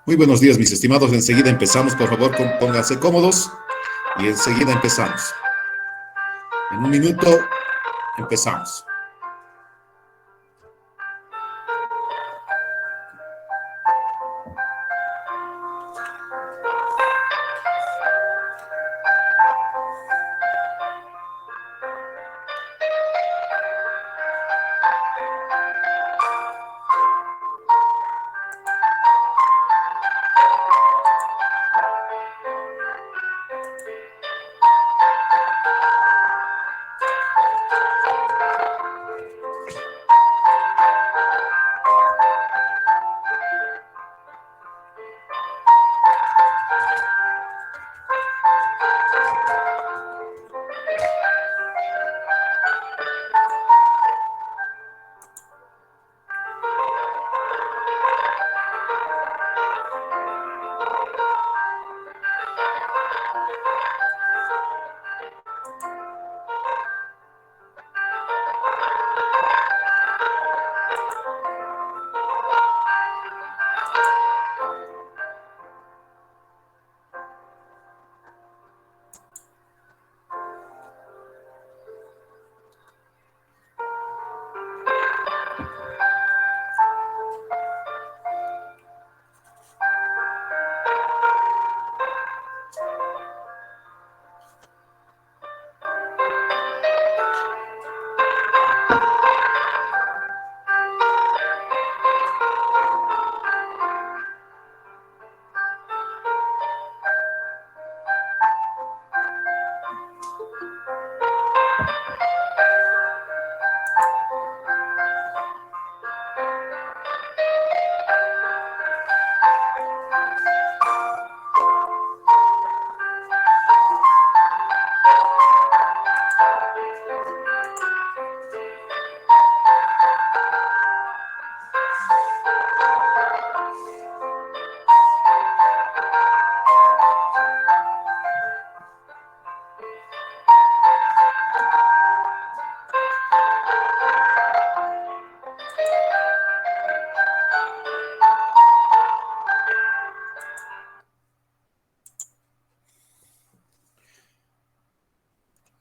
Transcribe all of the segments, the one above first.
Muy buenos días, mis estimados. Enseguida empezamos. Por favor, pónganse cómodos y enseguida empezamos. En un minuto empezamos.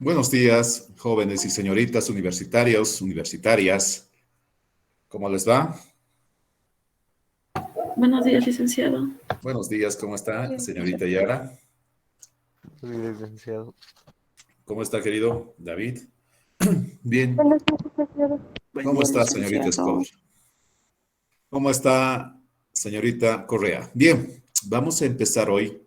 Buenos días, jóvenes y señoritas universitarios, universitarias. ¿Cómo les va? Buenos días, licenciado. Buenos días, ¿cómo está, Bien, señorita Yara? Sí, licenciado. ¿Cómo está, querido David? Bien. buenos días, licenciado. Buen ¿Cómo día, está, señorita licenciado. Escobar? ¿Cómo está, señorita Correa? Bien, vamos a empezar hoy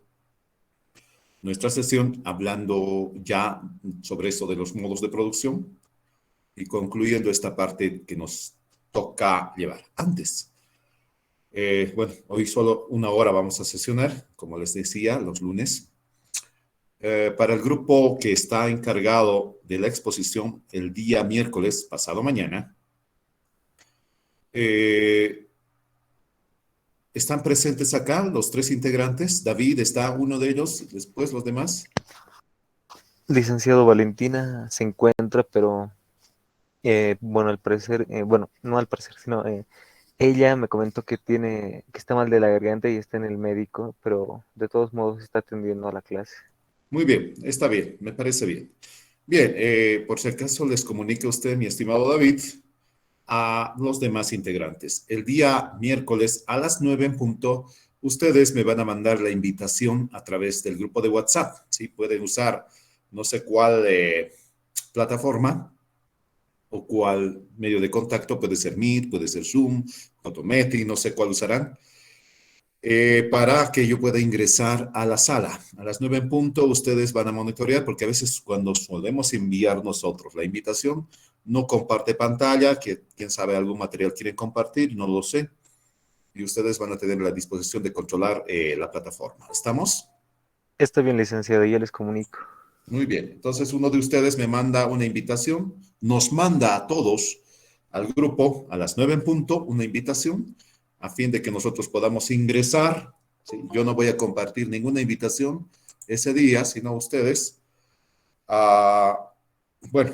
nuestra sesión hablando ya sobre eso de los modos de producción y concluyendo esta parte que nos toca llevar. Antes, bueno, hoy solo una hora vamos a sesionar, como les decía, los lunes. Para el grupo que está encargado de la exposición el día miércoles, pasado mañana, ¿están presentes acá los tres integrantes? David está uno de ellos, después los demás. Licenciado Valentina se encuentra, pero bueno, al parecer, bueno, no al parecer, sino ella me comentó que está mal de la garganta y está en el médico, pero de todos modos está atendiendo a la clase. Muy bien, está bien, me parece bien. Bien, por si acaso les comunique a usted, mi estimado David, a los demás integrantes. El día miércoles a las 9 en punto, ustedes me van a mandar la invitación a través del grupo de WhatsApp. ¿Sí? Pueden usar no sé cuál plataforma o cuál medio de contacto, puede ser Meet, puede ser Zoom, Automatic, no sé cuál usarán, para que yo pueda ingresar a la sala. A las 9 en punto ustedes van a monitorear porque a veces cuando solemos enviar nosotros la invitación, no comparte pantalla, que quién sabe algún material quieren compartir, no lo sé. Y ustedes van a tener la disposición de controlar la plataforma. ¿Estamos? Está bien, licenciado, ya les comunico. Muy bien. Entonces uno de ustedes me manda una invitación, nos manda a todos al grupo a las 9 en punto una invitación a fin de que nosotros podamos ingresar. ¿Sí? Yo no voy a compartir ninguna invitación ese día, sino ustedes. Bueno,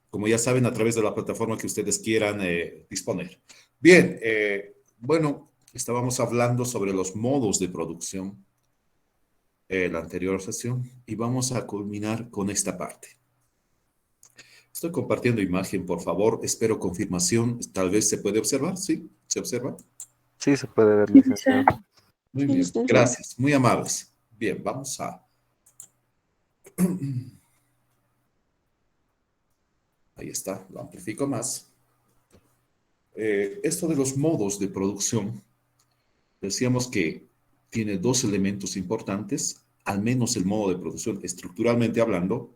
como ya saben, a través de la plataforma que ustedes quieran disponer. Bien, bueno, Estábamos hablando sobre los modos de producción en la anterior sesión y vamos a culminar con esta parte. Estoy compartiendo imagen, por favor. Espero confirmación. Tal vez se puede observar. ¿Sí? ¿Se observa? Sí, se puede ver, Sí, sí, sí. licenciado. Muy Sí, bien. licenciado. Gracias. Muy amables. Bien, vamos a... Ahí está. Lo amplifico más. Esto de los modos de producción, decíamos que tiene dos elementos importantes, al menos el modo de producción, estructuralmente hablando,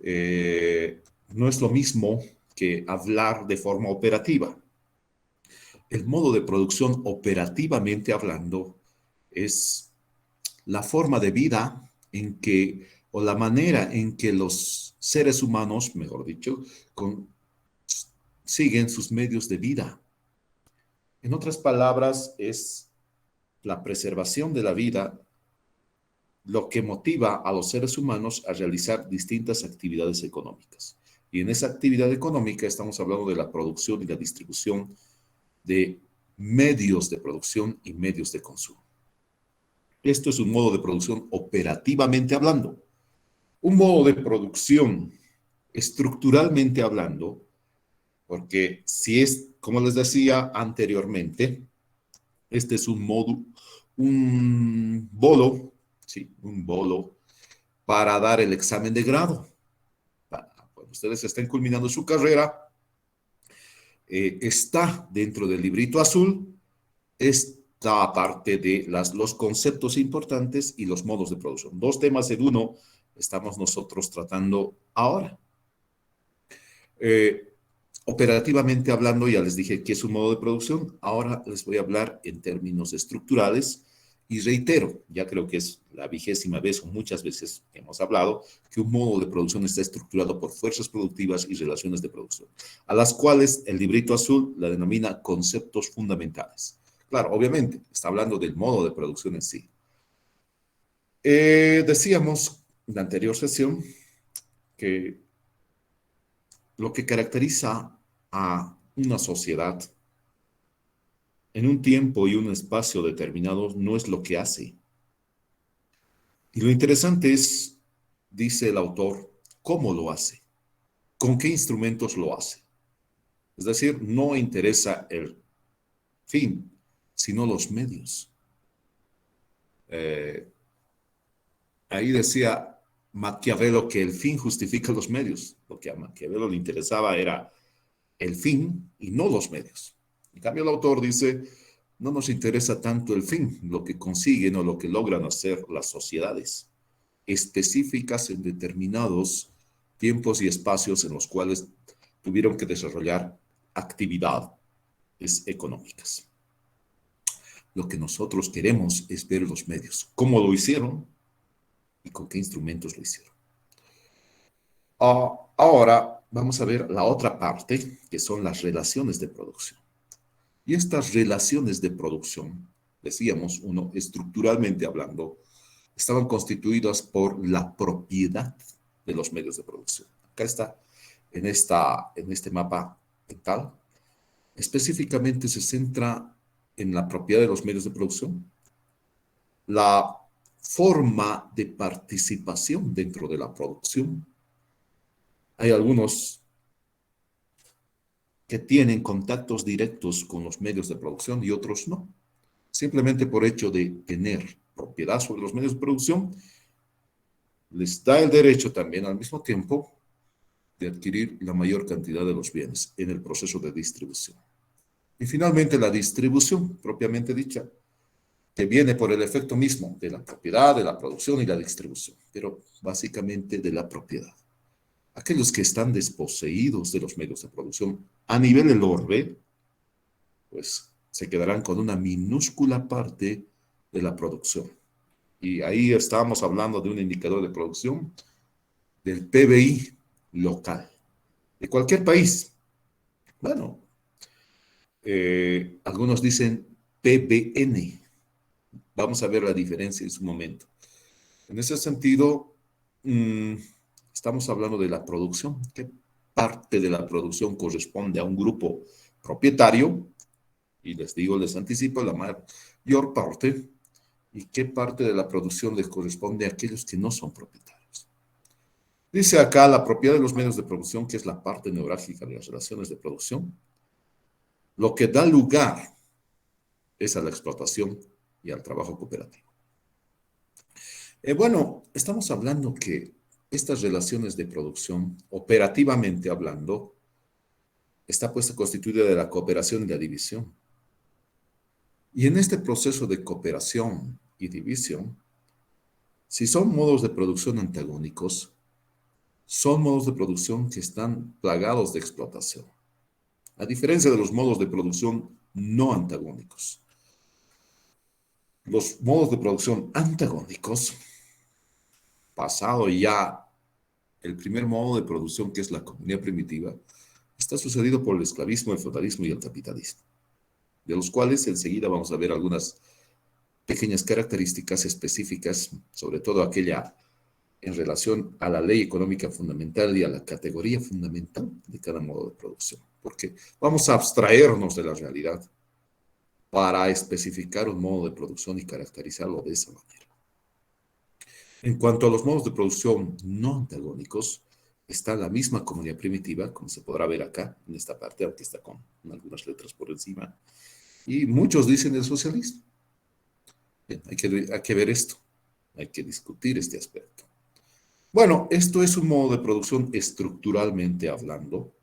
no es lo mismo que hablar de forma operativa. El modo de producción operativamente hablando es la forma de vida en que, o la manera en que los seres humanos, mejor dicho, siguen sus medios de vida. En otras palabras, es la preservación de la vida lo que motiva a los seres humanos a realizar distintas actividades económicas. Y en esa actividad económica estamos hablando de la producción y la distribución de medios de producción y medios de consumo. Esto es un modo de producción operativamente hablando. Un modo de producción estructuralmente hablando, porque si es, como les decía anteriormente, este es un bolo, sí, un bolo para dar el examen de grado. Cuando ustedes estén culminando su carrera, está dentro del librito azul esta parte de los conceptos importantes y los modos de producción. Dos temas en uno estamos nosotros tratando ahora. Eh, Operativamente hablando, ya les dije que es un modo de producción. Ahora les voy a hablar en términos estructurales y reitero, ya creo que es la 20ª vez o muchas veces hemos hablado que un modo de producción está estructurado por fuerzas productivas y relaciones de producción, a las cuales el librito azul la denomina conceptos fundamentales. Claro, obviamente, está hablando del modo de producción en sí. Decíamos en la anterior sesión que lo que caracteriza a una sociedad en un tiempo y un espacio determinados no es lo que hace. Y lo interesante es, dice el autor, cómo lo hace, con qué instrumentos lo hace. Es decir, no interesa el fin, sino los medios. Eh, Ahí decía Maquiavelo que el fin justifica los medios. Lo que a Maquiavelo le interesaba era el fin y no los medios. En cambio, el autor dice, no nos interesa tanto el fin, lo que consiguen o lo que logran hacer las sociedades específicas en determinados tiempos y espacios en los cuales tuvieron que desarrollar actividades económicas. Lo que nosotros queremos es ver los medios, cómo lo hicieron y con qué instrumentos lo hicieron. Ahora vamos a ver la otra parte, que son las relaciones de producción. Y estas relaciones de producción, decíamos, uno estructuralmente hablando, estaban constituidas por la propiedad de los medios de producción. Acá está, en este mapa mental, específicamente se centra en la propiedad de los medios de producción, la forma de participación dentro de la producción. Hay algunos que tienen contactos directos con los medios de producción y otros no. Simplemente por hecho de tener propiedad sobre los medios de producción, les da el derecho también al mismo tiempo de adquirir la mayor cantidad de los bienes en el proceso de distribución. Y finalmente la distribución, propiamente dicha, que viene por el efecto mismo de la propiedad, de la producción y la distribución, pero básicamente de la propiedad. Aquellos que están desposeídos de los medios de producción a nivel del orbe, pues se quedarán con una minúscula parte de la producción. Y ahí estábamos hablando de un indicador de producción del PBI local, de cualquier país. Bueno, algunos dicen PBN. Vamos a ver la diferencia en su momento. En ese sentido, estamos hablando de la producción. ¿Qué parte de la producción corresponde a un grupo propietario y les digo, les anticipo la mayor parte, y qué parte de la producción les corresponde a aquellos que no son propietarios. Dice acá la propiedad de los medios de producción, que es la parte neurálgica de las relaciones de producción. Lo que da lugar es a la explotación y al trabajo cooperativo. Bueno, estamos hablando que estas relaciones de producción, operativamente hablando, está puesta constituida de la cooperación y la división. Y en este proceso de cooperación y división, si son modos de producción antagónicos, son modos de producción que están plagados de explotación, a diferencia de los modos de producción no antagónicos. Los modos de producción antagónicos, pasado ya el primer modo de producción, que es la comunidad primitiva, está sucedido por el esclavismo, el feudalismo y el capitalismo, de los cuales enseguida vamos a ver algunas pequeñas características específicas, sobre todo aquella en relación a la ley económica fundamental y a la categoría fundamental de cada modo de producción, porque vamos a abstraernos de la realidad para especificar un modo de producción y caracterizarlo de esa manera. En cuanto a los modos de producción no antagónicos, está la misma comunidad primitiva, como se podrá ver acá, en esta parte, aunque está con algunas letras por encima, y muchos dicen el socialismo. Bien, hay que ver esto, hay que discutir este aspecto. Bueno, esto es un modo de producción estructuralmente hablando,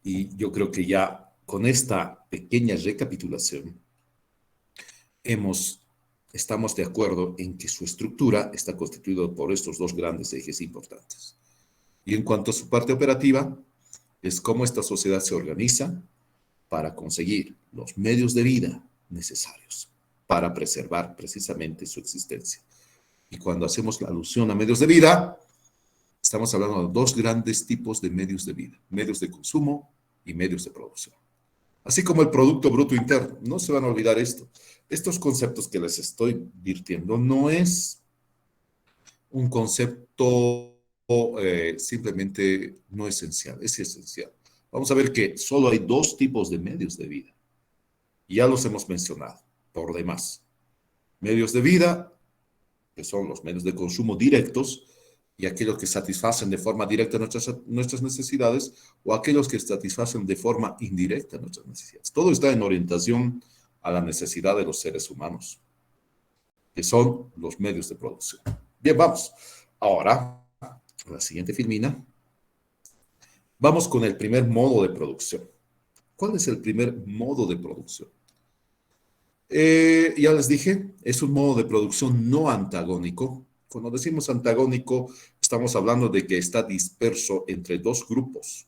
y yo creo que ya con esta pequeña recapitulación estamos de acuerdo en que su estructura está constituida por estos dos grandes ejes importantes. Y en cuanto a su parte operativa, es cómo esta sociedad se organiza para conseguir los medios de vida necesarios para preservar precisamente su existencia. Y cuando hacemos la alusión a medios de vida, estamos hablando de dos grandes tipos de medios de vida: medios de consumo y medios de producción. Así como el Producto Bruto Interno. No se van a olvidar esto. Estos conceptos que les estoy virtiendo no es un concepto simplemente no esencial, es esencial. Vamos a ver que solo hay dos tipos de medios de vida. Y ya los hemos mencionado por demás. Medios de vida, que son los medios de consumo directos, y aquellos que satisfacen de forma directa nuestras necesidades, o aquellos que satisfacen de forma indirecta nuestras necesidades. Todo está en orientación a la necesidad de los seres humanos, que son los medios de producción. Bien, vamos. Ahora, la siguiente filmina. Vamos con el primer modo de producción. ¿Cuál es el primer modo de producción? Ya les dije, es un modo de producción no antagónico. Cuando decimos antagónico, estamos hablando de que está disperso entre dos grupos.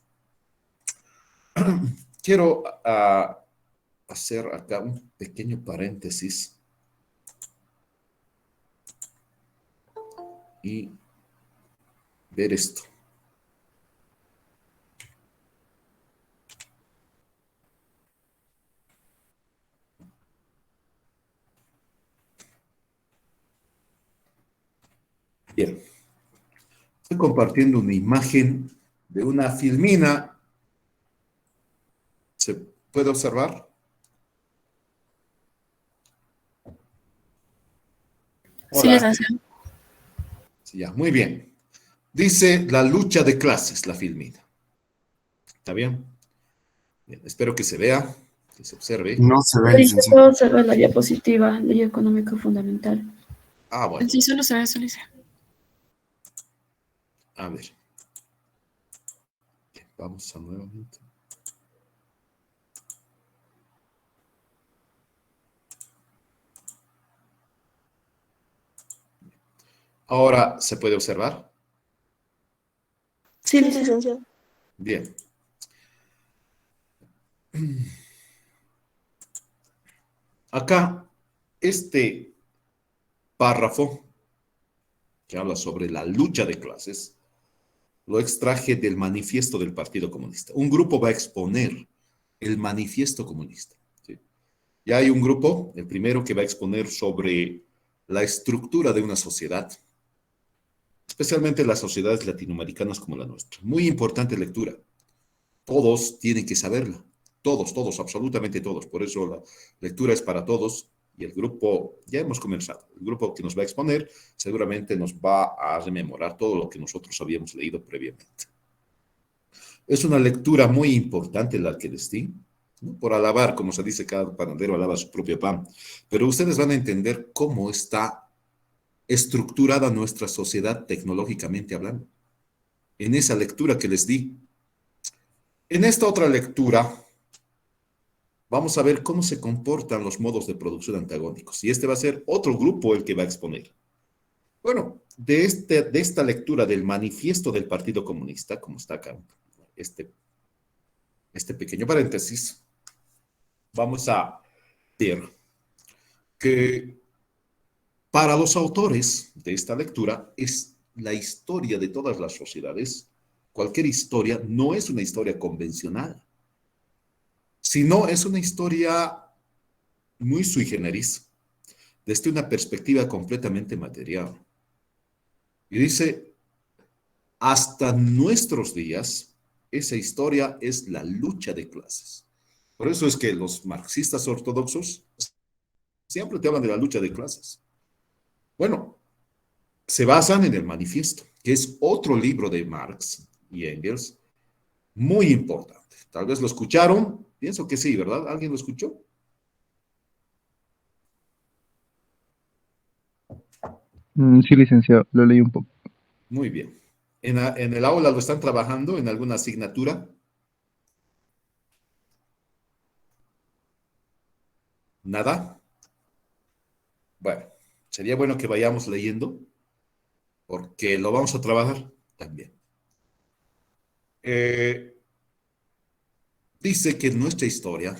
Quiero hacer acá un pequeño paréntesis y ver esto. Bien, estoy compartiendo una imagen de una filmina. ¿Se puede observar? Sí, Hola. licenciado. Sí, ya, muy bien. Dice la lucha de clases, la filmina. ¿Está bien? Bien, espero que se vea, que se observe. No se ve, Ahí se licenciado. puede observar la diapositiva, ley económica fundamental. Ah, bueno, Sí, solo se ve eso, licenciado. a ver. Bien, vamos a nuevamente. Ahora, ¿se puede observar? Sí, licenciado. Bien. Acá, este párrafo que habla sobre la lucha de clases, lo extraje del manifiesto del Partido Comunista. Un grupo va a exponer el manifiesto comunista. ¿Sí? Ya hay un grupo, el primero, que va a exponer sobre la estructura de una sociedad, especialmente las sociedades latinoamericanas como la nuestra. Muy importante lectura. Todos tienen que saberla. Todos, todos, absolutamente todos. Por eso la lectura es para todos y el grupo, ya hemos comenzado, el grupo que nos va a exponer seguramente nos va a rememorar todo lo que nosotros habíamos leído previamente. Es una lectura muy importante la que les di, ¿no? Por alabar, como se dice, cada panadero alaba su propio pan. Pero ustedes van a entender cómo está estructurada nuestra sociedad tecnológicamente hablando. En esa lectura que les di. En esta otra lectura, vamos a ver cómo se comportan los modos de producción antagónicos. Y este va a ser otro grupo el que va a exponer. Bueno, de esta lectura del manifiesto del Partido Comunista, como está acá, este pequeño paréntesis, vamos a ver que para los autores de esta lectura es la historia de todas las sociedades. Cualquier historia no es una historia convencional, sino es una historia muy sui generis, desde una perspectiva completamente material. Y dice, hasta nuestros días, esa historia es la lucha de clases. Por eso es que los marxistas ortodoxos siempre te hablan de la lucha de clases. Bueno, se basan en el manifiesto, que es otro libro de Marx y Engels, muy importante. Tal vez lo escucharon, pienso que sí, ¿verdad? ¿Alguien lo escuchó? Sí, licenciado, lo leí un poco. Muy bien. ¿En el aula lo están trabajando en alguna asignatura? ¿Nada? Bueno, sería bueno que vayamos leyendo, porque lo vamos a trabajar también. Dice que nuestra historia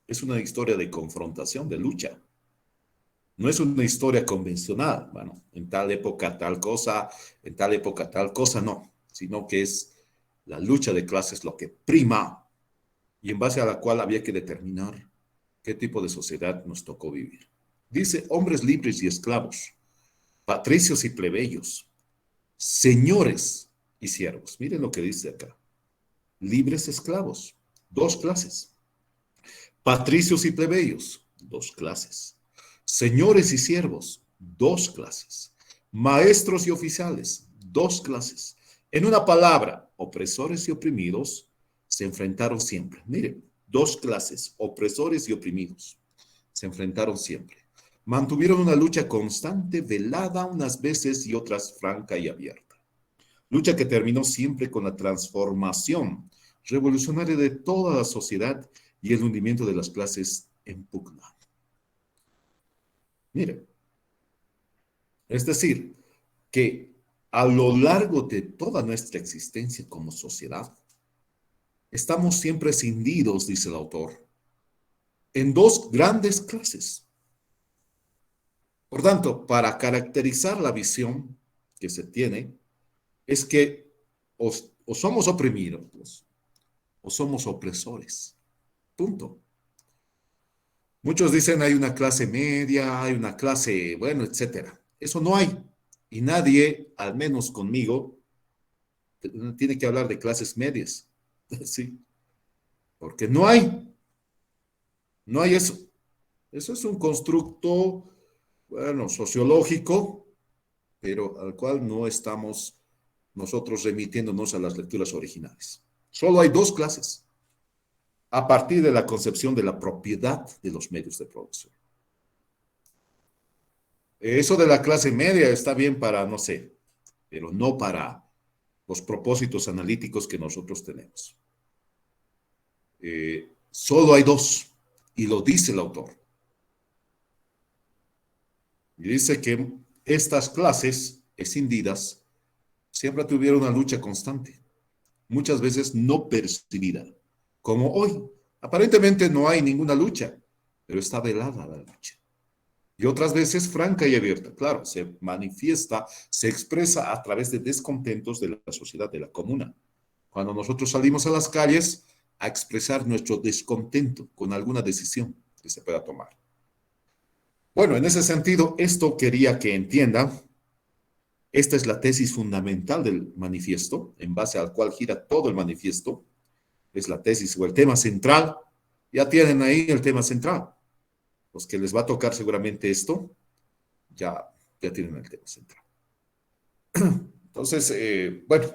es una historia de confrontación, de lucha. No es una historia convencional, bueno, en tal época tal cosa, en tal época tal cosa, no, sino que es la lucha de clases lo que prima y en base a la cual había que determinar qué tipo de sociedad nos tocó vivir. Dice, hombres libres y esclavos, patricios y plebeyos, señores y siervos. Miren lo que dice acá. Libres esclavos, dos clases. Patricios y plebeyos, dos clases. Señores y siervos, dos clases. Maestros y oficiales, dos clases. En una palabra, opresores y oprimidos se enfrentaron siempre. Miren, dos clases, opresores y oprimidos, se enfrentaron siempre. Mantuvieron una lucha constante, velada unas veces y otras franca y abierta. Lucha que terminó siempre con la transformación revolucionaria de toda la sociedad y el hundimiento de las clases en pugna. Miren, es decir, que a lo largo de toda nuestra existencia como sociedad, estamos siempre escindidos, dice el autor, en dos grandes clases. Por tanto, para caracterizar la visión que se tiene, es que o somos oprimidos o somos opresores. Punto. Muchos dicen hay una clase media, hay una clase, bueno, etcétera. Eso no hay. Y nadie, al menos conmigo, tiene que hablar de clases medias. Sí. Porque no hay. No hay eso. Eso es un constructo, bueno, sociológico, pero al cual no estamos nosotros remitiéndonos a las lecturas originales. Solo hay dos clases, a partir de la concepción de la propiedad de los medios de producción. Eso de la clase media está bien para, no sé, pero no para los propósitos analíticos que nosotros tenemos. Solo hay dos, y lo dice el autor. Y dice que estas clases escindidas siempre tuvieron una lucha constante, muchas veces no percibida, como hoy. Aparentemente no hay ninguna lucha, pero está velada la lucha. Y otras veces franca y abierta, claro, se manifiesta, se expresa a través de descontentos de la sociedad, de la comuna. Cuando nosotros salimos a las calles a expresar nuestro descontento con alguna decisión que se pueda tomar. Bueno, en ese sentido, esto quería que entiendan. Esta es la tesis fundamental del manifiesto, en base al cual gira todo el manifiesto. Es la tesis o el tema central ya tienen ahí el tema central. Los que les va a tocar seguramente esto, ya tienen el tema central. Entonces, bueno,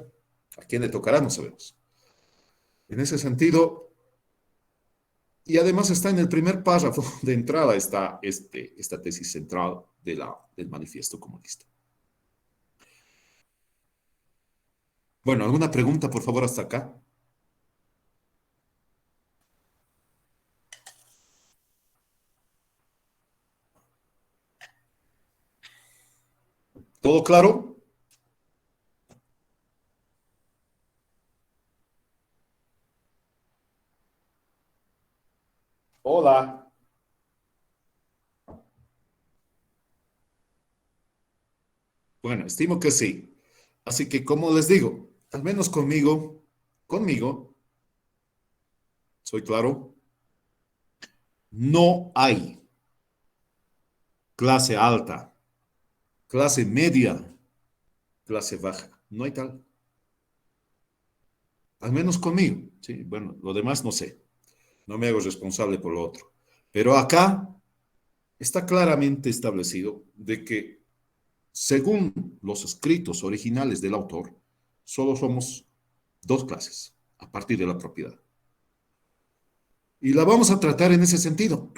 ¿a quién le tocará? No sabemos. En ese sentido, y además está en el primer párrafo de entrada esta tesis central del manifiesto comunista. Bueno, ¿alguna pregunta, por favor, hasta acá? ¿Todo claro? Hola. Bueno, estimo que sí. Así que, como les digo, al menos conmigo, soy claro, no hay clase alta, clase media, clase baja. No hay tal. Al menos conmigo. Sí, bueno, lo demás no sé. No me hago responsable por lo otro. Pero acá está claramente establecido de que, según los escritos originales del autor, solo somos dos clases a partir de la propiedad. Y la vamos a tratar en ese sentido.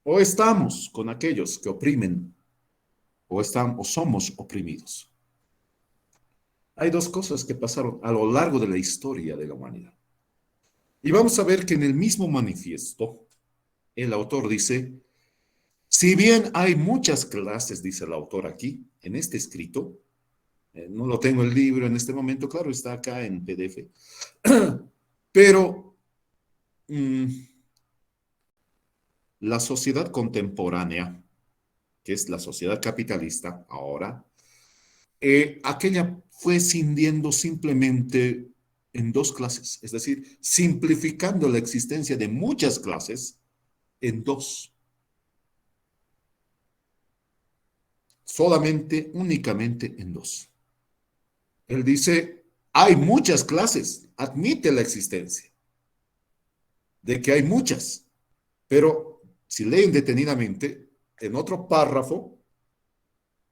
O estamos con aquellos que oprimen, o somos oprimidos. Hay dos cosas que pasaron a lo largo de la historia de la humanidad. Y vamos a ver que en el mismo manifiesto, el autor dice, si bien hay muchas clases, dice el autor aquí, en este escrito, no lo tengo el libro en este momento, claro, está acá en PDF, pero la sociedad contemporánea, que es la sociedad capitalista ahora, aquella fue cindiendo simplemente en dos clases, es decir, simplificando la existencia de muchas clases en dos. Solamente, únicamente en dos. Él dice, hay muchas clases, admite la existencia de que hay muchas, pero si leen detenidamente, en otro párrafo,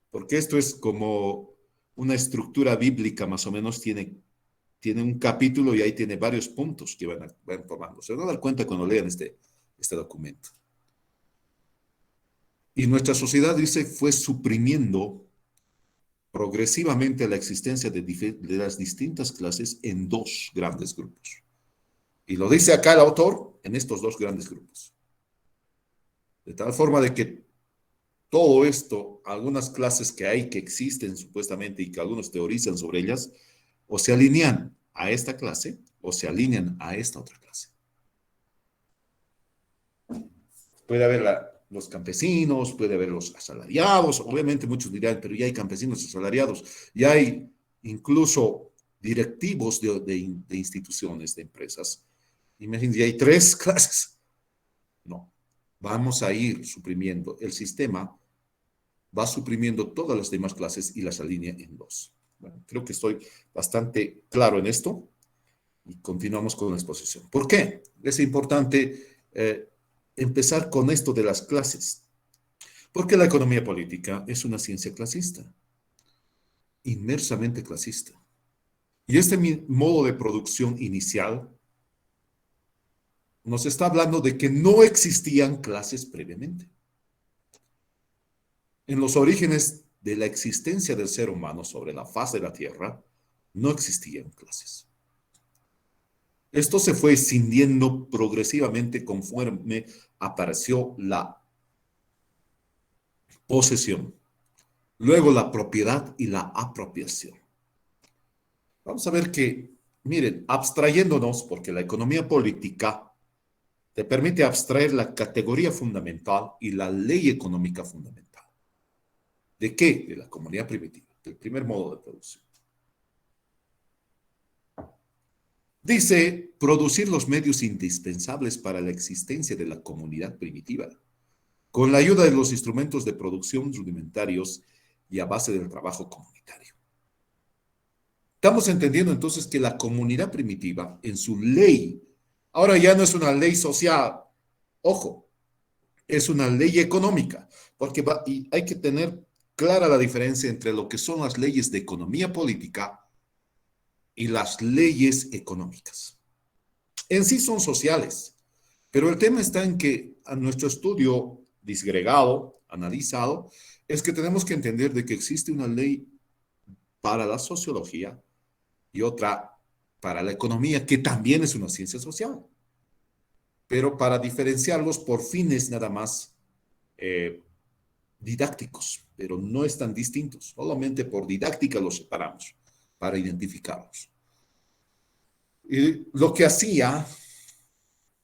porque esto es como una estructura bíblica más o menos, tiene un capítulo y ahí tiene varios puntos que van tomando. Se van a dar cuenta cuando lean este documento. Y nuestra sociedad, dice, fue suprimiendo progresivamente la existencia de las distintas clases en dos grandes grupos. Y lo dice acá el autor, en estos dos grandes grupos. De tal forma de que todo esto, algunas clases que hay que existen supuestamente y que algunos teorizan sobre ellas, o se alinean a esta clase o se alinean a esta otra clase. Puede haber los campesinos, puede haber los asalariados, obviamente muchos dirán, pero ya hay campesinos asalariados, ya hay incluso directivos de instituciones, de empresas. Imagínense, ya hay tres clases. No, vamos a ir suprimiendo, el sistema va suprimiendo todas las demás clases y las alinea en dos. Bueno, creo que estoy bastante claro en esto y continuamos con la exposición. ¿Por qué? Es importante empezar con esto de las clases. Porque la economía política es una ciencia clasista, inmersamente clasista. Y este modo de producción inicial nos está hablando de que no existían clases previamente. En los orígenes de la existencia del ser humano sobre la faz de la Tierra, no existían clases. Esto se fue escindiendo progresivamente conforme apareció la posesión, luego la propiedad y la apropiación. Vamos a ver que, miren, abstrayéndonos, porque la economía política te permite abstraer la categoría fundamental y la ley económica fundamental. ¿De qué? De la comunidad primitiva, del primer modo de producción. Dice, producir los medios indispensables para la existencia de la comunidad primitiva, con la ayuda de los instrumentos de producción rudimentarios y a base del trabajo comunitario. Estamos entendiendo entonces que la comunidad primitiva, en su ley Ahora ya no es una ley social, ojo, es una ley económica, porque y hay que tener clara la diferencia entre lo que son las leyes de economía política y las leyes económicas. En sí son sociales, pero el tema está en que a nuestro estudio disgregado, analizado, es que tenemos que entender de que existe una ley para la sociología y otra para la economía, que también es una ciencia social, pero para diferenciarlos por fines nada más didácticos, pero no están distintos, solamente por didáctica los separamos para identificarlos. Y lo que hacía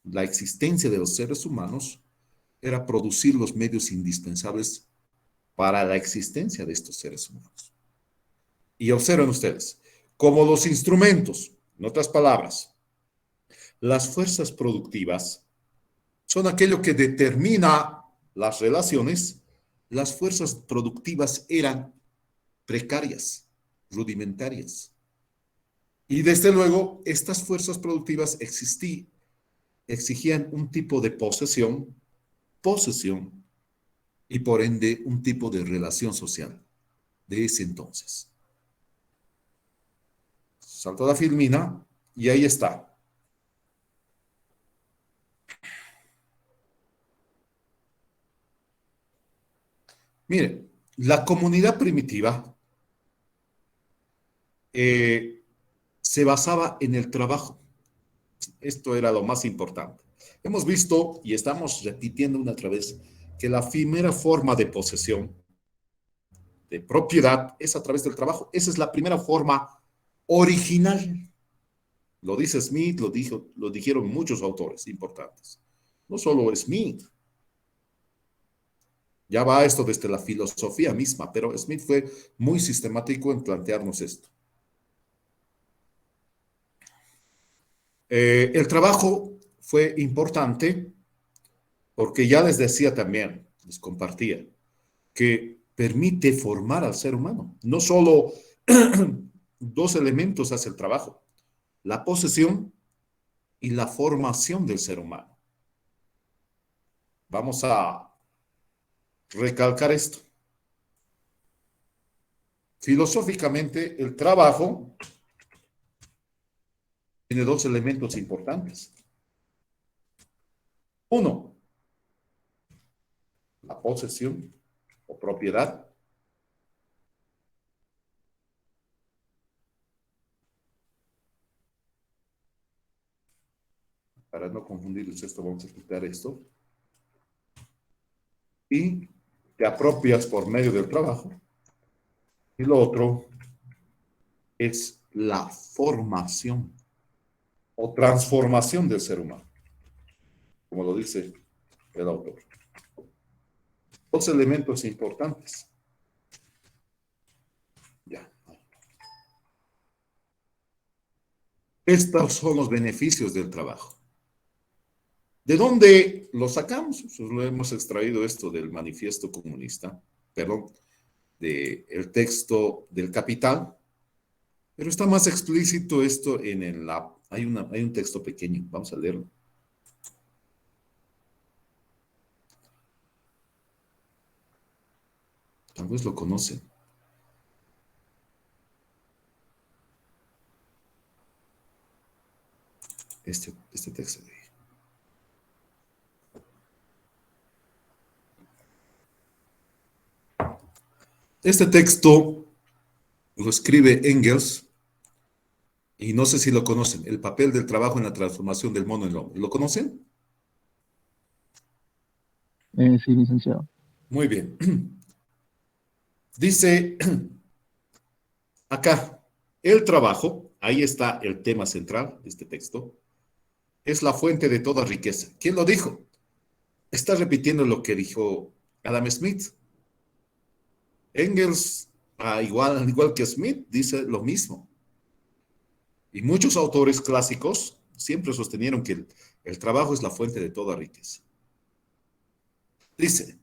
la existencia de los seres humanos era producir los medios indispensables para la existencia de estos seres humanos. Y observen ustedes, como los instrumentos, en otras palabras, las fuerzas productivas son aquello que determina las relaciones. Las fuerzas productivas eran precarias, rudimentarias. Y desde luego, estas fuerzas productivas exigían un tipo de posesión, y por ende un tipo de relación social de ese entonces. Saltó la filmina y ahí está. Miren, la comunidad primitiva se basaba en el trabajo. Esto era lo más importante. Hemos visto y estamos repitiendo una otra vez que la primera forma de posesión, de propiedad, es a través del trabajo. Esa es la primera forma original. Lo dice Smith, lo dijeron muchos autores importantes. No solo Smith. Ya va esto desde la filosofía misma, pero Smith fue muy sistemático en plantearnos esto. El trabajo fue importante porque ya les decía también, les compartía, que permite formar al ser humano. No solo dos elementos hace el trabajo, la posesión y la formación del ser humano. Vamos a recalcar esto. Filosóficamente, el trabajo tiene dos elementos importantes. Uno, la posesión o propiedad. Para no confundirles esto, vamos a quitar esto. Y te apropias por medio del trabajo. Y lo otro es la formación o transformación del ser humano, como lo dice el autor. Dos elementos importantes. Ya. Estos son los beneficios del trabajo. ¿De dónde lo sacamos? Pues lo hemos extraído esto del manifiesto comunista, perdón, del texto del Capital, pero está más explícito esto hay un texto pequeño, vamos a leerlo. Tal vez lo conocen. Este texto de ahí. Este texto lo escribe Engels, y no sé si lo conocen, el papel del trabajo en la transformación del mono en el hombre. ¿Lo conocen? Sí, licenciado. Muy bien. Dice acá, el trabajo, ahí está el tema central de este texto, es la fuente de toda riqueza. ¿Quién lo dijo? Está repitiendo lo que dijo Adam Smith. Engels, al igual que Smith, dice lo mismo. Y muchos autores clásicos siempre sostenieron que el trabajo es la fuente de toda riqueza. Dice,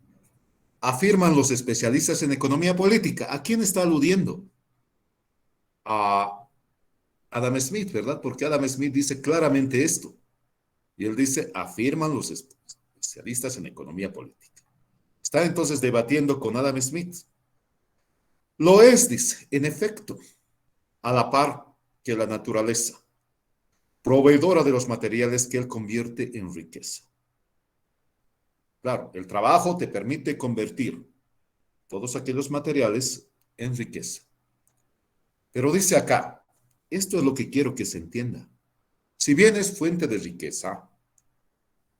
afirman los especialistas en economía política. ¿A quién está aludiendo? A Adam Smith, ¿verdad? Porque Adam Smith dice claramente esto. Y él dice, afirman los especialistas en economía política. Está entonces debatiendo con Adam Smith. Lo es, dice, en efecto, a la par que la naturaleza, proveedora de los materiales que él convierte en riqueza. Claro, el trabajo te permite convertir todos aquellos materiales en riqueza. Pero dice acá, esto es lo que quiero que se entienda. Si bien es fuente de riqueza,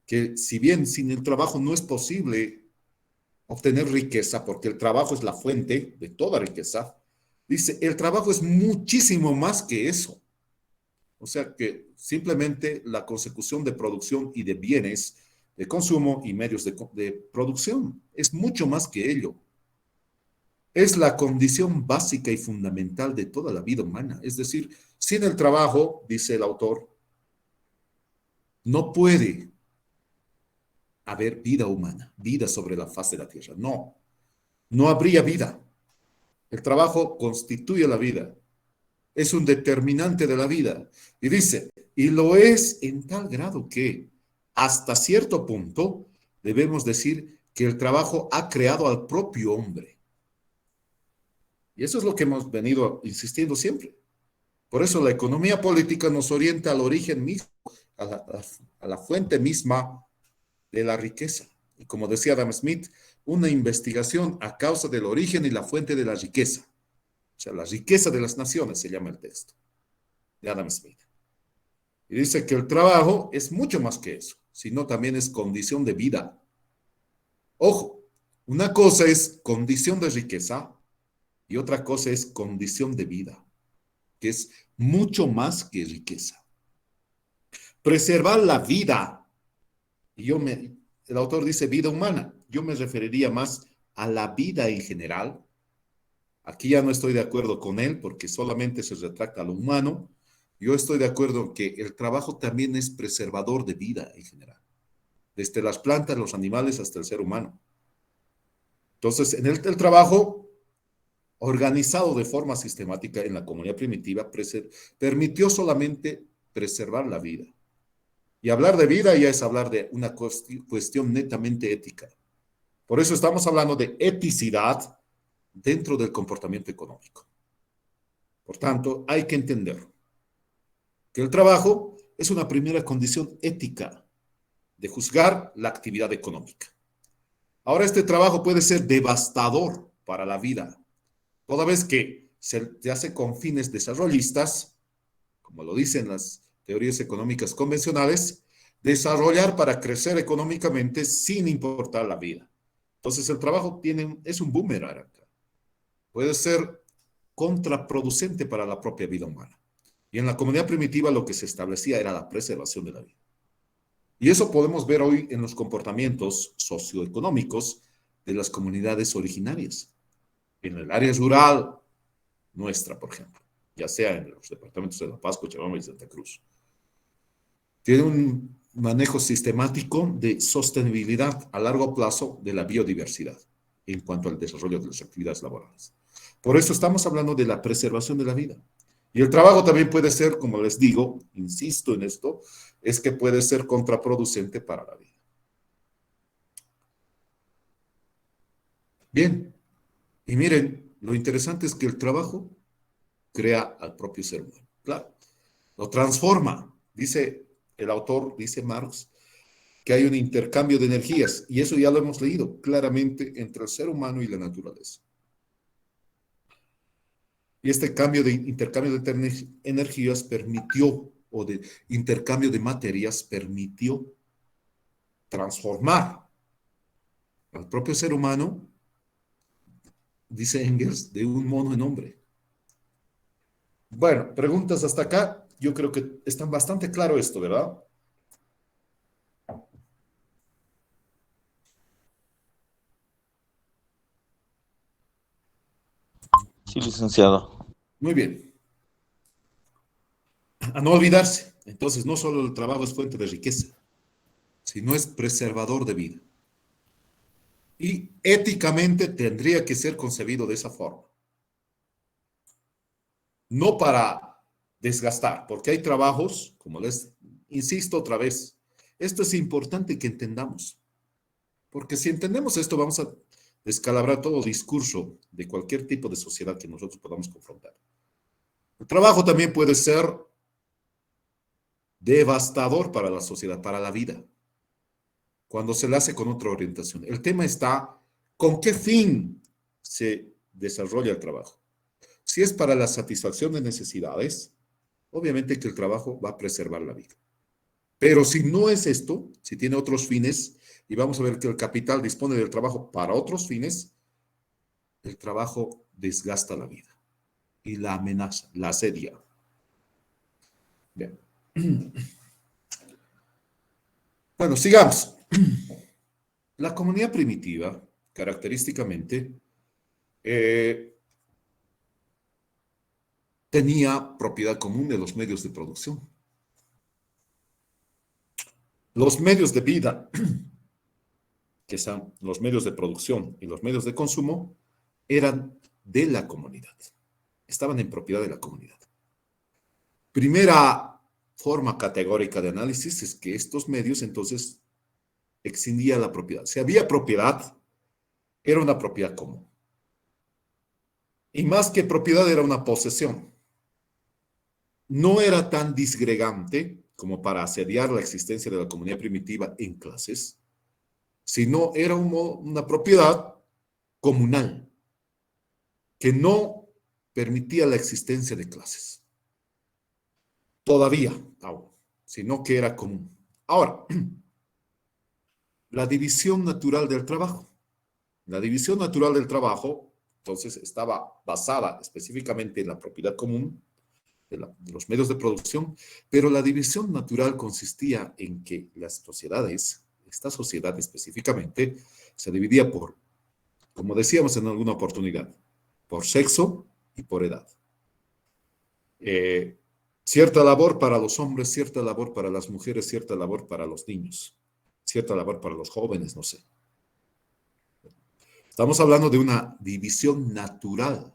que si bien sin el trabajo no es posible obtener riqueza, porque el trabajo es la fuente de toda riqueza, dice, el trabajo es muchísimo más que eso. O sea que simplemente la consecución de producción y de bienes de consumo y medios de producción es mucho más que ello. Es la condición básica y fundamental de toda la vida humana. Es decir, sin el trabajo, dice el autor, no puede haber vida humana, vida sobre la faz de la tierra. No, no habría vida. El trabajo constituye la vida. Es un determinante de la vida. Y dice, y lo es en tal grado que hasta cierto punto debemos decir que el trabajo ha creado al propio hombre. Y eso es lo que hemos venido insistiendo siempre. Por eso la economía política nos orienta al origen mismo, a la fuente misma de la riqueza. Y como decía Adam Smith, una investigación a causa del origen y la fuente de la riqueza. O sea, la riqueza de las naciones se llama el texto de Adam Smith. Y dice que el trabajo es mucho más que eso, sino también es condición de vida. Ojo, una cosa es condición de riqueza y otra cosa es condición de vida, que es mucho más que riqueza. Preservar la vida, el autor dice vida humana, yo me referiría más a la vida en general. Aquí ya no estoy de acuerdo con él porque solamente se retrata a lo humano. Yo estoy de acuerdo que el trabajo también es preservador de vida en general, desde las plantas, los animales hasta el ser humano. Entonces, en el trabajo organizado de forma sistemática en la comunidad primitiva, permitió solamente preservar la vida. Y hablar de vida ya es hablar de una cuestión netamente ética. Por eso estamos hablando de eticidad dentro del comportamiento económico. Por tanto, hay que entender que el trabajo es una primera condición ética de juzgar la actividad económica. Ahora, este trabajo puede ser devastador para la vida, toda vez que se hace con fines desarrollistas, como lo dicen las teorías económicas convencionales, desarrollar para crecer económicamente sin importar la vida. Entonces el trabajo es un boomerang acá. Puede ser contraproducente para la propia vida humana. Y en la comunidad primitiva lo que se establecía era la preservación de la vida. Y eso podemos ver hoy en los comportamientos socioeconómicos de las comunidades originarias. En el área rural nuestra, por ejemplo, ya sea en los departamentos de La Paz, Cochabamba y Santa Cruz. Tiene un manejo sistemático de sostenibilidad a largo plazo de la biodiversidad en cuanto al desarrollo de las actividades laborales. Por eso estamos hablando de la preservación de la vida. Y el trabajo también puede ser, como les digo, insisto en esto, es que puede ser contraproducente para la vida. Bien, y miren, lo interesante es que el trabajo crea al propio ser humano. Claro, lo transforma. Dice el autor, dice Marx, que hay un intercambio de energías, y eso ya lo hemos leído claramente entre el ser humano y la naturaleza. Y este intercambio de energías permitió, o de intercambio de materias, permitió transformar al propio ser humano, dice Engels, de un mono en hombre. Bueno, preguntas hasta acá. Yo creo que está bastante claro esto, ¿verdad? Sí, licenciado. Muy bien. A no olvidarse. Entonces, no solo el trabajo es fuente de riqueza, sino es preservador de vida. Y éticamente tendría que ser concebido de esa forma. No para desgastar, porque hay trabajos, como les insisto otra vez, Esto es importante que entendamos, porque si entendemos esto, vamos a descalabrar todo discurso de cualquier tipo de sociedad que nosotros podamos confrontar. El trabajo también puede ser devastador para la sociedad, para la vida, cuando se le hace con otra orientación. El tema está con qué fin se desarrolla el trabajo. Si es para la satisfacción de necesidades, obviamente que el trabajo va a preservar la vida. Pero si no es esto, si tiene otros fines, y vamos a ver que el capital dispone del trabajo para otros fines, el trabajo desgasta la vida y la amenaza, la asedia. Bien. Bueno, sigamos. La comunidad primitiva, característicamente, tenía propiedad común de los medios de producción. Los medios de vida, que son los medios de producción y los medios de consumo, eran de la comunidad. Estaban en propiedad de la comunidad. Primera forma categórica de análisis es que estos medios entonces extinguía la propiedad. Si había propiedad, era una propiedad común. Y más que propiedad, era una posesión. No era tan disgregante como para asediar la existencia de la comunidad primitiva en clases, sino era una propiedad comunal que no permitía la existencia de clases. Todavía, aún, sino que era común. Ahora, la división natural del trabajo. La división natural del trabajo, entonces, estaba basada específicamente en la propiedad común de los medios de producción, pero la división natural consistía en que las sociedades, esta sociedad específicamente, se dividía por, como decíamos en alguna oportunidad, por sexo y por edad. Cierta labor para los hombres, cierta labor para las mujeres, cierta labor para los niños, cierta labor para los jóvenes, no sé. Estamos hablando de una división natural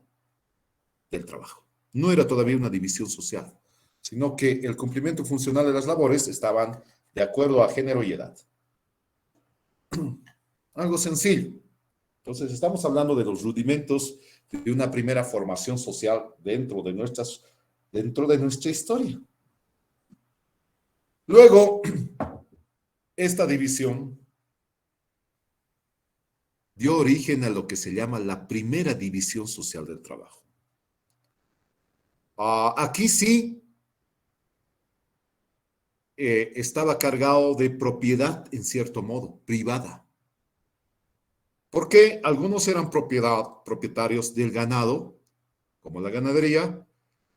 del trabajo. No era todavía una división social, sino que el cumplimiento funcional de las labores estaban de acuerdo a género y edad. Algo sencillo. Entonces, estamos hablando de los rudimentos de una primera formación social dentro de nuestra historia. Luego, esta división dio origen a lo que se llama la primera división social del trabajo. Aquí sí estaba cargado de propiedad, en cierto modo, privada. Porque algunos eran propietarios del ganado, como la ganadería,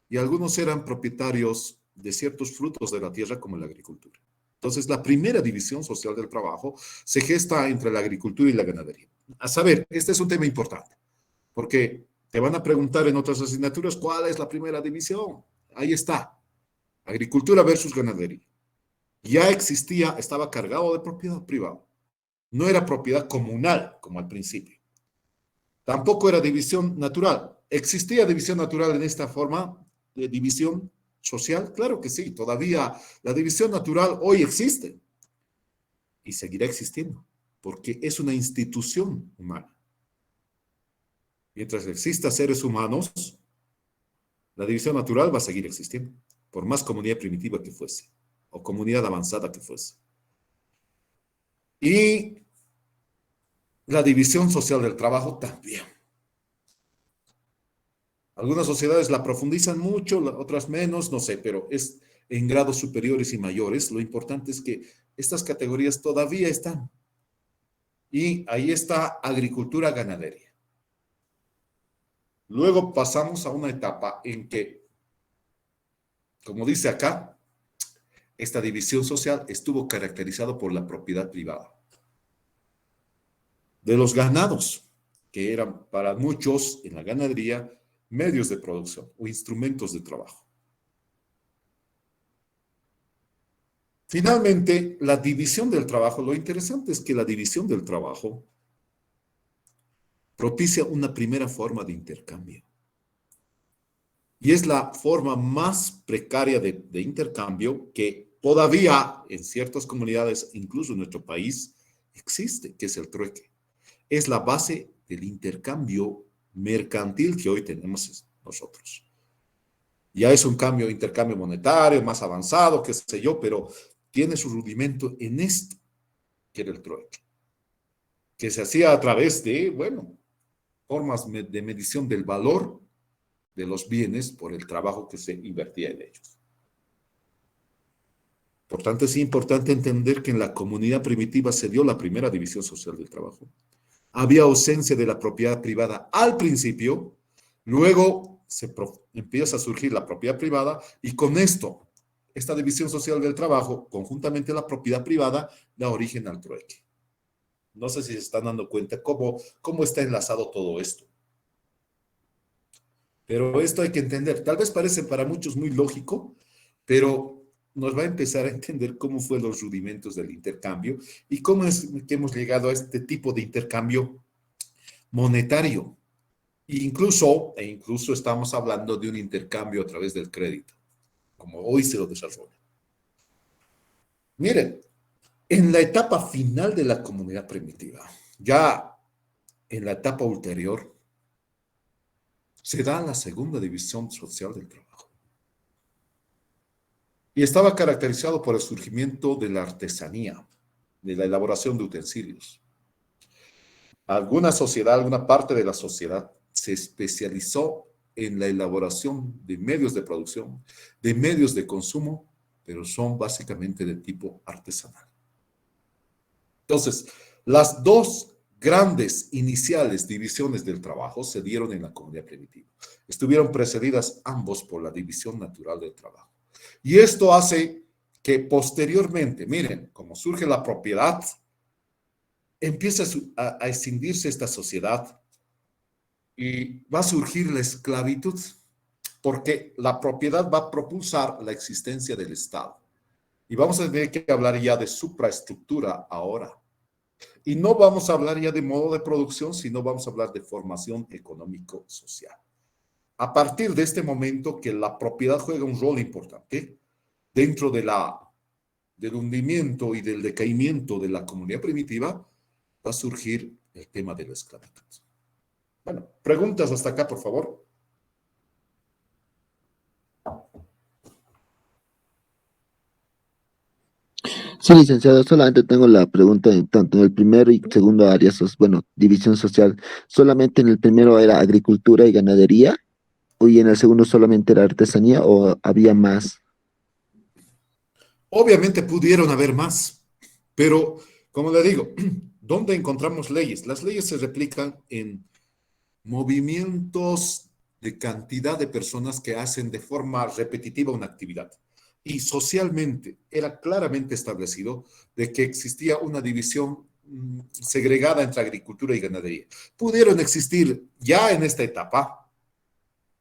y algunos eran propietarios de ciertos frutos de la tierra, como la agricultura. Entonces, la primera división social del trabajo se gesta entre la agricultura y la ganadería. A saber, este es un tema importante, porque te van a preguntar en otras asignaturas cuál es la primera división. Ahí está, agricultura versus ganadería. Ya existía, estaba cargado de propiedad privada. No era propiedad comunal, como al principio. Tampoco era división natural. ¿Existía división natural en esta forma de división social? Claro que sí, todavía la división natural hoy existe y seguirá existiendo, porque es una institución humana. Mientras exista seres humanos, la división natural va a seguir existiendo, por más comunidad primitiva que fuese, o comunidad avanzada que fuese. Y la división social del trabajo también. Algunas sociedades la profundizan mucho, otras menos, no sé, pero es en grados superiores y mayores. Lo importante es que estas categorías todavía están. Y ahí está agricultura, ganadería. Luego pasamos a una etapa en que, como dice acá, esta división social estuvo caracterizada por la propiedad privada de los ganados, que eran para muchos en la ganadería medios de producción o instrumentos de trabajo. Finalmente, la división del trabajo, lo interesante es que la división del trabajo propicia una primera forma de intercambio. Y es la forma más precaria de intercambio que todavía en ciertas comunidades, incluso en nuestro país, existe, que es el trueque. Es la base del intercambio mercantil que hoy tenemos nosotros. Ya es un intercambio monetario más avanzado, qué sé yo, pero tiene su rudimento en esto, que era el trueque, que se hacía a través de, bueno, formas de medición del valor de los bienes por el trabajo que se invertía en ellos. Por tanto, es importante entender que en la comunidad primitiva se dio la primera división social del trabajo. Había ausencia de la propiedad privada al principio, luego empieza a surgir la propiedad privada y con esto, esta división social del trabajo, conjuntamente la propiedad privada, da origen al trueque. No sé si se están dando cuenta cómo está enlazado todo esto. Pero esto hay que entender. Tal vez parece para muchos muy lógico, pero nos va a empezar a entender cómo fue los rudimentos del intercambio y cómo es que hemos llegado a este tipo de intercambio monetario. Incluso estamos hablando de un intercambio a través del crédito, como hoy se lo desarrolla. Miren, en la etapa final de la comunidad primitiva, ya en la etapa ulterior, se da la segunda división social del trabajo. Y estaba caracterizado por el surgimiento de la artesanía, de la elaboración de utensilios. Alguna parte de la sociedad se especializó en la elaboración de medios de producción, de medios de consumo, pero son básicamente de tipo artesanal. Entonces, las dos grandes iniciales divisiones del trabajo se dieron en la comunidad primitiva. Estuvieron precedidas ambos por la división natural del trabajo. Y esto hace que posteriormente, miren, como surge la propiedad, empieza a escindirse esta sociedad y va a surgir la esclavitud, porque la propiedad va a propulsar la existencia del Estado. Y vamos a tener que hablar ya de supraestructura ahora. Y no vamos a hablar ya de modo de producción, sino vamos a hablar de formación económico-social. A partir de este momento que la propiedad juega un rol importante dentro del hundimiento y del decaimiento de la comunidad primitiva, va a surgir el tema de la esclavitud. Bueno, preguntas hasta acá, por favor. Sí, licenciado, solamente tengo la pregunta tanto en el primero y segundo área, bueno, división social, ¿solamente en el primero era agricultura y ganadería? ¿Y en el segundo solamente era artesanía o había más? Obviamente pudieron haber más, pero como le digo, ¿dónde encontramos leyes? Las leyes se replican en movimientos de cantidad de personas que hacen de forma repetitiva una actividad. Y socialmente era claramente establecido de que existía una división segregada entre agricultura y ganadería. Pudieron existir ya en esta etapa,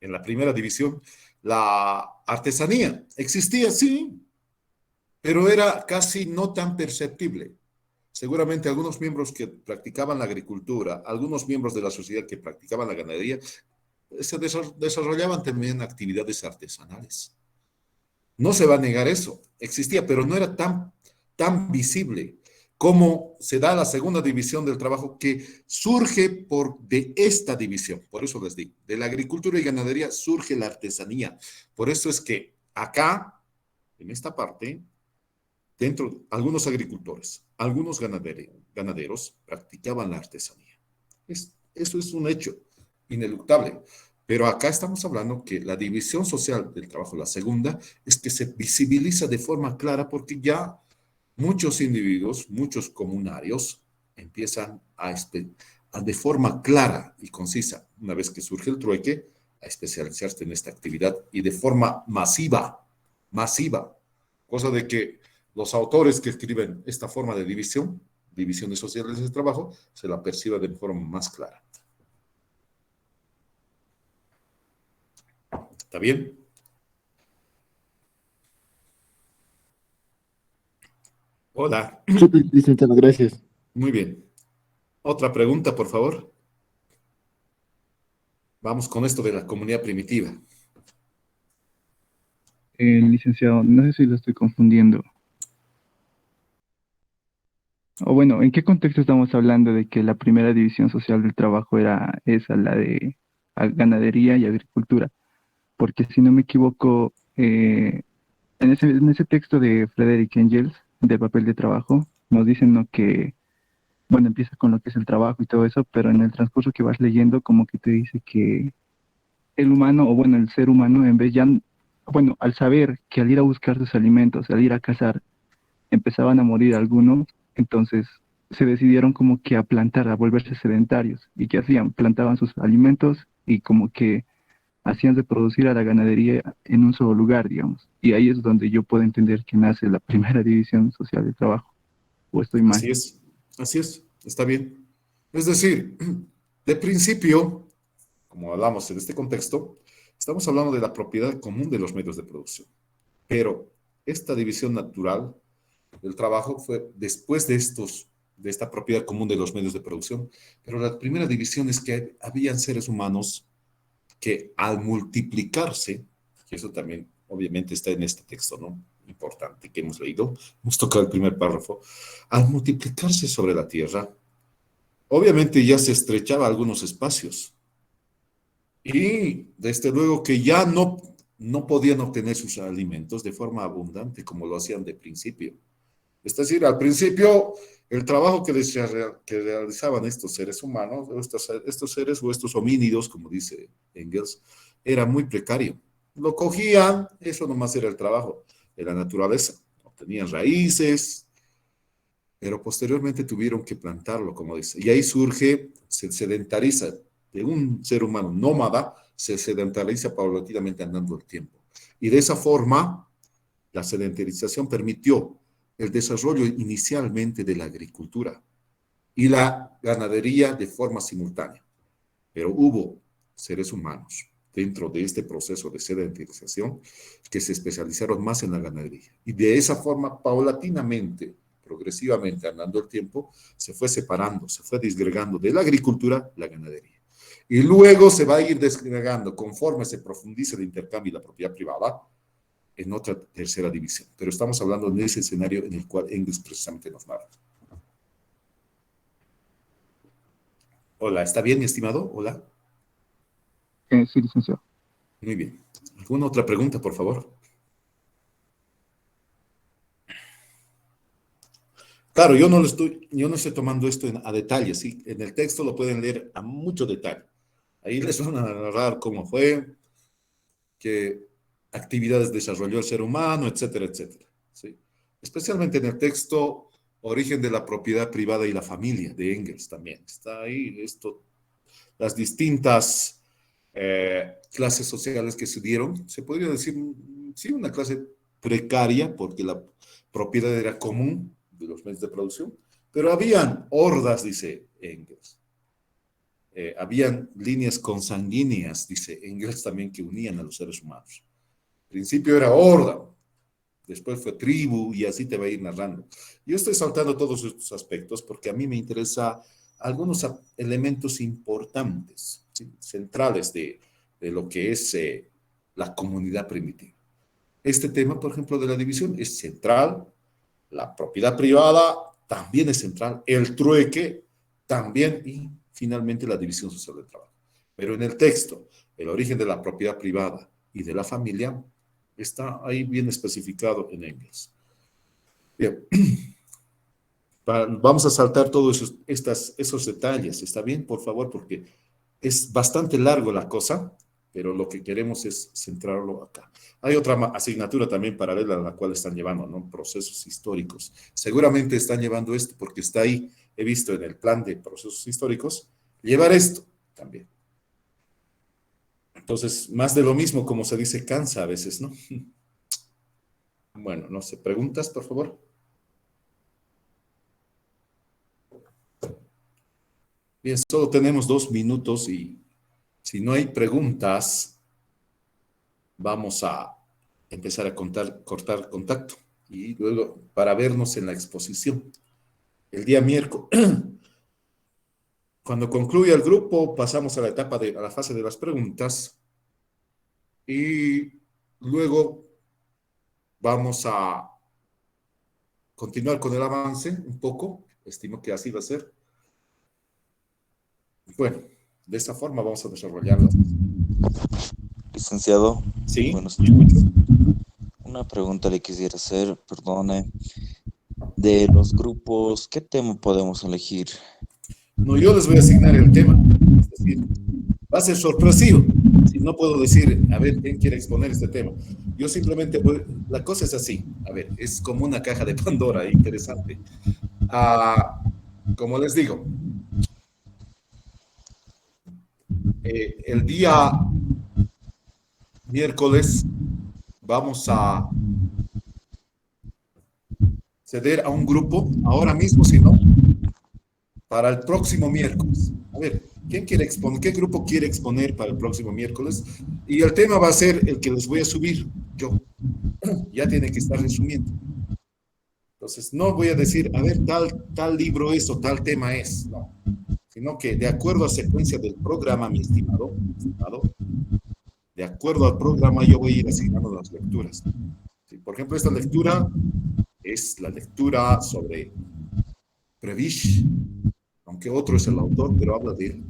en la primera división, la artesanía. Existía, sí, pero era casi no tan perceptible. Seguramente algunos miembros que practicaban la agricultura, algunos miembros de la sociedad que practicaban la ganadería, se desarrollaban también actividades artesanales. No se va a negar eso, existía, pero no era tan visible como se da la segunda división del trabajo que surge de esta división. Por eso les digo, de la agricultura y ganadería surge la artesanía. Por eso es que acá, en esta parte, algunos agricultores, algunos ganaderos practicaban la artesanía. Eso es un hecho ineluctable. Pero acá estamos hablando que la división social del trabajo, la segunda, es que se visibiliza de forma clara porque ya muchos individuos, muchos comunarios, empiezan de forma clara y concisa, una vez que surge el trueque, a especializarse en esta actividad y de forma masiva, cosa de que los autores que escriben esta forma de divisiones sociales del trabajo, se la perciba de forma más clara. ¿Está bien? Hola. Sí, licenciado, gracias. Muy bien. Otra pregunta, por favor. Vamos con esto de la comunidad primitiva. Licenciado, no sé si lo estoy confundiendo. O bueno, ¿en qué contexto estamos hablando de que la primera división social del trabajo era esa, la de ganadería y agricultura? Porque si no me equivoco, en ese texto de Frederick Engels, de papel de trabajo, nos dicen, ¿no? Que, bueno, empieza con lo que es el trabajo y todo eso, pero en el transcurso que vas leyendo, como que te dice que el humano, o bueno, el ser humano, en vez ya, bueno, al saber que al ir a buscar sus alimentos, al ir a cazar, empezaban a morir algunos, entonces se decidieron como que a plantar, a volverse sedentarios. ¿Y qué hacían? Plantaban sus alimentos y como que hacían reproducir a la ganadería en un solo lugar, digamos. Y ahí es donde yo puedo entender que nace la primera división social de trabajo. ¿O estoy mal? Así es, está bien. Es decir, de principio, como hablamos en este contexto, estamos hablando de la propiedad común de los medios de producción. Pero esta división natural del trabajo fue después de esta propiedad común de los medios de producción. Pero la primera división es que habían seres humanos que al multiplicarse, y eso también obviamente está en este texto, ¿no? Importante que hemos leído, hemos tocado el primer párrafo, al multiplicarse sobre la tierra, obviamente ya se estrechaba algunos espacios y desde luego que ya no podían obtener sus alimentos de forma abundante como lo hacían de principio. Es decir, al principio el trabajo que realizaban estos seres humanos, estos seres o estos homínidos, como dice Engels, era muy precario. Lo cogían, eso nomás era el trabajo de la naturaleza. Tenían raíces, pero posteriormente tuvieron que plantarlo, como dice. Y ahí surge, se sedentariza de un ser humano nómada, se sedentariza paulatinamente andando el tiempo. Y de esa forma, la sedentarización permitió el desarrollo inicialmente de la agricultura y la ganadería de forma simultánea. Pero hubo seres humanos dentro de este proceso de sedentarización que se especializaron más en la ganadería. Y de esa forma, paulatinamente, progresivamente, andando el tiempo, se fue separando, se fue disgregando de la agricultura la ganadería. Y luego se va a ir desgregando conforme se profundice el intercambio y la propiedad privada en otra tercera división. Pero estamos hablando de ese escenario en el cual Engels precisamente nos narra. Hola, ¿está bien, mi estimado? Hola. Sí, licenciado. Muy bien. ¿Alguna otra pregunta, por favor? Claro, yo no estoy tomando esto a detalle, ¿sí? En el texto lo pueden leer a mucho detalle. Ahí les van a narrar cómo fue, qué actividades desarrolló el ser humano, etcétera, etcétera, ¿sí? Especialmente en el texto Origen de la propiedad privada y la familia de Engels también. Está ahí esto, las distintas clases sociales que se dieron. Se podría decir, sí, una clase precaria, porque la propiedad era común de los medios de producción, pero habían hordas, dice Engels. Habían líneas consanguíneas, dice Engels también, que unían a los seres humanos. Al principio era horda, después fue tribu y así te va a ir narrando. Yo estoy saltando todos estos aspectos porque a mí me interesa algunos elementos importantes, ¿sí? Centrales de lo que es la comunidad primitiva. Este tema, por ejemplo, de la división es central, la propiedad privada también es central, el trueque también y finalmente la división social del trabajo. Pero en el texto, el origen de la propiedad privada y de la familia está ahí bien especificado en Engels. Bien, vamos a saltar todos esos detalles, ¿está bien? Por favor, porque es bastante largo la cosa, pero lo que queremos es centrarlo acá. Hay otra asignatura también paralela a la cual están llevando, ¿no? Procesos históricos. Seguramente están llevando esto porque está ahí, he visto en el plan de procesos históricos, llevar esto también. Entonces, más de lo mismo, como se dice, cansa a veces, ¿no? Bueno, no sé, preguntas, por favor. Bien, solo tenemos 2 minutos y si no hay preguntas, vamos a empezar a cortar contacto y luego para vernos en la exposición. El día miércoles, cuando concluya el grupo, pasamos a la etapa a la fase de las preguntas y luego vamos a continuar con el avance un poco Estimo que así va a ser. Bueno, de esta forma vamos a desarrollarlo. Licenciado, Sí, buenos me días. escucho. Una pregunta le quisiera hacer, perdone. De los grupos, ¿qué tema podemos elegir? No, yo les voy a asignar el tema. Es decir, va a ser sorpresivo. Si no puedo decir, a ver, ¿quién quiere exponer este tema? Yo simplemente la cosa es así. A ver, es como una caja de Pandora, interesante. Ah, como les digo, el día miércoles vamos a ceder a un grupo, ahora mismo, si no, para el próximo miércoles. A ver, ¿quién quiere exponer? ¿Qué grupo quiere exponer para el próximo miércoles? Y el tema va a ser el que les voy a subir yo. Ya tiene que estar resumiendo. Entonces, no voy a decir, a ver, tal libro es o tal tema es, no. Sino que de acuerdo a secuencia del programa, mi estimado, de acuerdo al programa yo voy a ir asignando las lecturas. Sí, por ejemplo, esta lectura es la lectura sobre Prebisch, aunque otro es el autor, pero habla de él.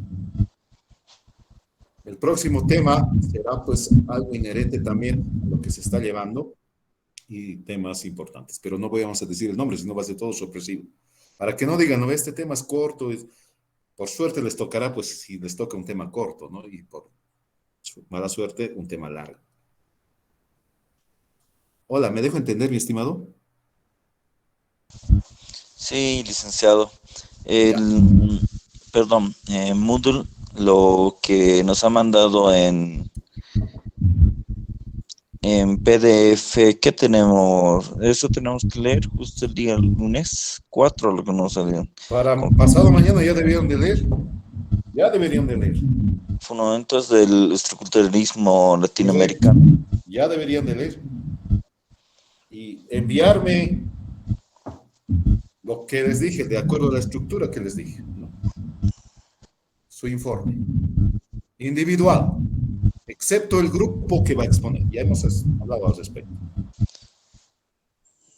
El próximo tema será pues algo inherente también a lo que se está llevando y temas importantes, pero no vamos a decir el nombre, sino va a ser todo sorpresivo. Para que no digan, no, este tema es corto, por suerte les tocará, pues si les toca un tema corto, ¿no? Y por mala suerte, un tema largo. Hola, ¿me dejo entender, mi estimado? Sí, licenciado. Ya. Perdón, Moodle, lo que nos ha mandado en PDF, ¿qué tenemos? Eso tenemos que leer justo el día lunes 4, lo que nos salió. Para Con pasado mañana ya deberían de leer. Ya deberían de leer. fundamentos del estructuralismo Correcto. latinoamericano. Ya deberían de leer. Y enviarme lo que les dije, de acuerdo a la estructura que les dije, ¿no? Su informe. Individual, excepto el grupo que va a exponer. Ya hemos hablado al respecto.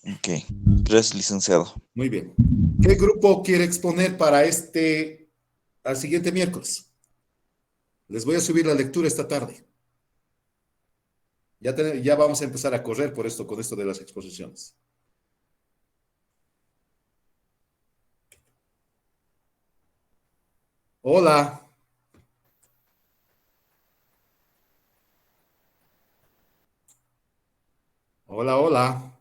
Ok, gracias, licenciado. Muy bien. ¿Qué grupo quiere exponer para al siguiente miércoles? Les voy a subir la lectura esta tarde. Ya vamos a empezar a correr con esto de las exposiciones. Hola. Hola, hola.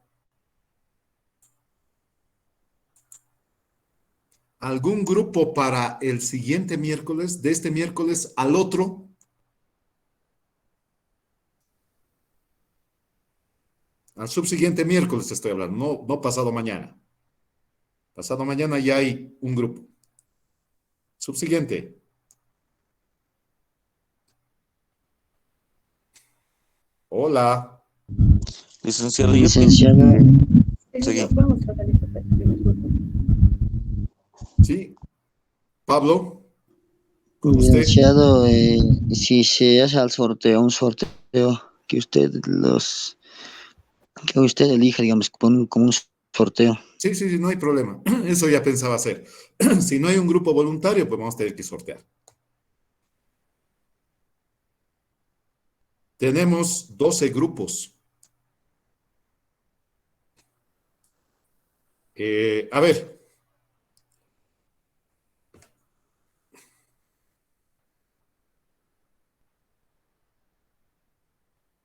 ¿Algún grupo para el siguiente miércoles, de este miércoles al otro? Al subsiguiente miércoles estoy hablando, no pasado mañana. Pasado mañana ya hay un grupo. Subsiguiente. Hola. Licenciado, yo Licenciado, seguí. Sí. Pablo, con usted. licenciado, si se hace al sorteo, un sorteo que que usted elija, digamos, como un sorteo. Sí, sí, sí, no hay problema. Eso ya pensaba hacer. Si no hay un grupo voluntario, pues vamos a tener que sortear. Tenemos 12 grupos. A ver,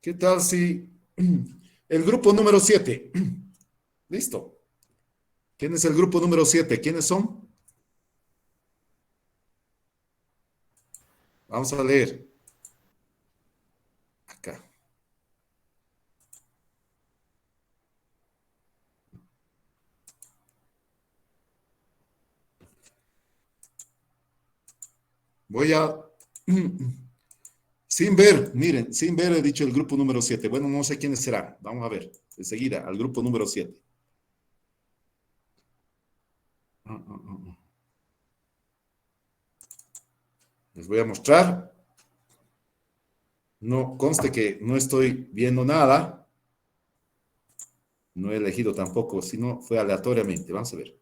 ¿qué tal si el grupo número 7? Listo. ¿Quién es el grupo número 7? ¿Quiénes son? Vamos a leer. Acá. Voy a... Sin ver, miren, sin ver he dicho el grupo número 7. Bueno, no sé quiénes serán. Vamos a ver. Enseguida, al grupo número 7. Les voy a mostrar. No, conste que no estoy viendo nada. No he elegido tampoco, sino fue aleatoriamente. Vamos a ver.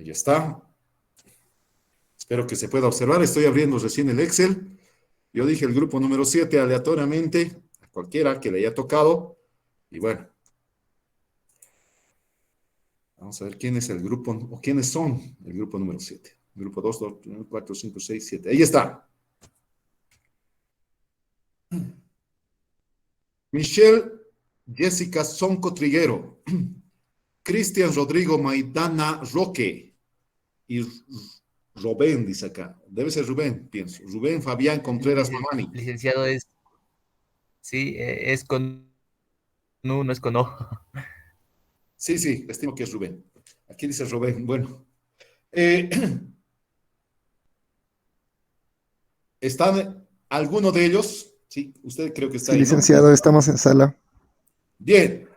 Ahí está. Espero que se pueda observar. Estoy abriendo recién el Excel. Yo dije el grupo número 7 aleatoriamente, a cualquiera que le haya tocado. Y bueno, vamos a ver quién es el grupo, o quiénes son el grupo número 7. Grupo 2, 4, 5, 6, 7. Ahí está. Michelle Jessica Sonco Triguero. Cristian Rodrigo Maidana Roque. Y Rubén, dice acá. Debe ser Rubén, pienso. Rubén Fabián Contreras Mamani. Licenciado es, sí, es con U, no es con O. Sí, sí, estimo que es Rubén. Aquí dice Rubén. Bueno. Eh, ¿Están alguno de ellos? Sí, usted creo que está Sí, ahí, ¿no? licenciado, estamos en sala. Bien.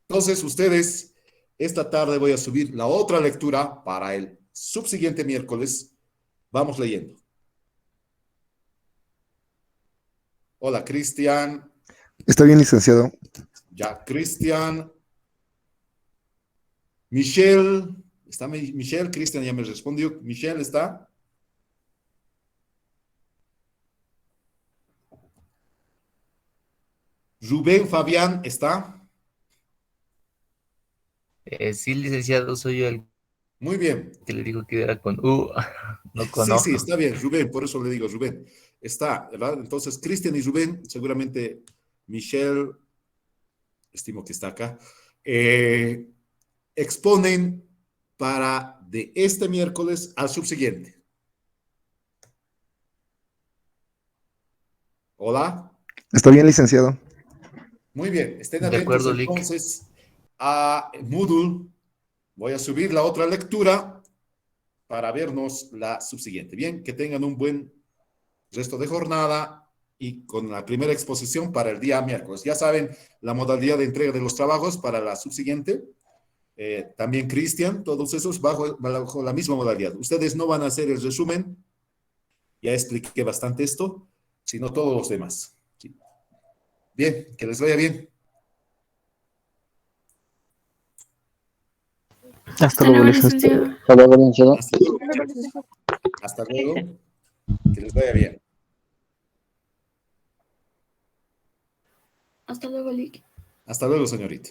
Entonces, ustedes, esta tarde voy a subir la otra lectura para el subsiguiente miércoles. Vamos leyendo. Hola, Cristian. Está bien, licenciado. Ya, Cristian. Michelle. ¿Está Michelle? Cristian ya me respondió. Michelle, ¿está? Rubén Fabián, ¿está? Sí, licenciado, soy yo el Muy bien. que le dijo que era con U, no con Sí, O. sí, está bien, Rubén, por eso le digo Rubén. Está, ¿verdad? Entonces, Cristian y Rubén, seguramente Michelle, estimo que está acá, exponen para de este miércoles al subsiguiente. Hola. Está bien, licenciado. Muy bien, estén De atentos acuerdo, Lick. entonces a Moodle. Voy a subir la otra lectura para vernos la subsiguiente. Bien, que tengan un buen resto de jornada y con la primera exposición para el día miércoles. Ya saben la modalidad de entrega de los trabajos para la subsiguiente. También Cristian, todos esos bajo la misma modalidad. Ustedes no van a hacer el resumen, ya expliqué bastante esto, sino todos los demás. ¿Sí? Bien, que les vaya bien. Hasta luego, licenciado. Hasta luego. Hasta luego. Que les vaya bien. Hasta luego, Lick. Hasta luego, señorita.